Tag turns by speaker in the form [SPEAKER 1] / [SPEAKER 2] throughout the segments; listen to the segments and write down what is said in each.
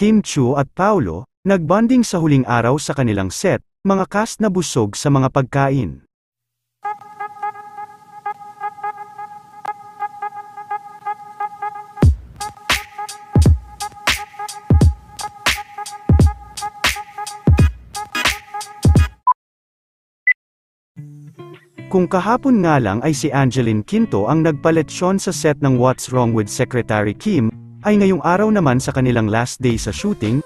[SPEAKER 1] Kim Chiu at Paolo, nagbonding sa huling araw sa kanilang set, mga cast na busog sa mga pagkain. Kung kahapon nga lang ay si Angeline Quinto ang nagpaletsyon sa set ng What's Wrong with Secretary Kim, ay ngayong araw naman sa kanilang last day sa shooting,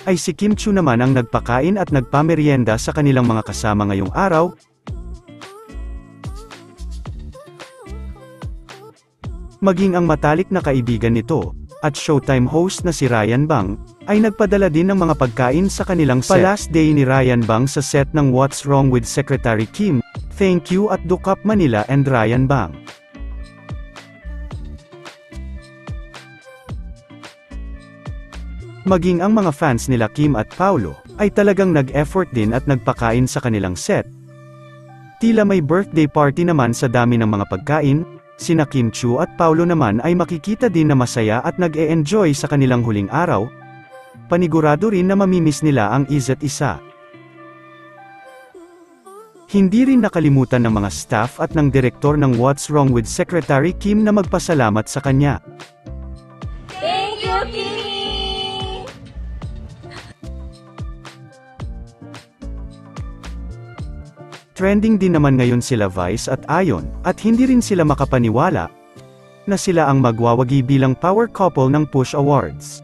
[SPEAKER 1] ay si Kim Chiu naman ang nagpakain at nagpamerienda sa kanilang mga kasama ngayong araw. Maging ang matalik na kaibigan nito, at Showtime host na si Ryan Bang, ay nagpadala din ng mga pagkain sa kanilang set. Pa-last day ni Ryan Bang sa set ng What's Wrong with Secretary Kim, Thank You at Dukap Manila and Ryan Bang. Maging ang mga fans nila Kim at Paolo, ay talagang nag-effort din at nagpakain sa kanilang set. Tila may birthday party naman sa dami ng mga pagkain, sina Kim Chiu at Paolo naman ay makikita din na masaya at nag-e-enjoy sa kanilang huling araw. Panigurado rin na mamimiss nila ang isa't isa. Hindi rin nakalimutan ng mga staff at ng direktor ng What's Wrong with Secretary Kim na magpasalamat sa kanya.
[SPEAKER 2] Thank you, Kimi!
[SPEAKER 1] Trending din naman ngayon sila Vice at Ayon, at hindi rin sila makapaniwala na sila ang magwawagi bilang power couple ng Push Awards.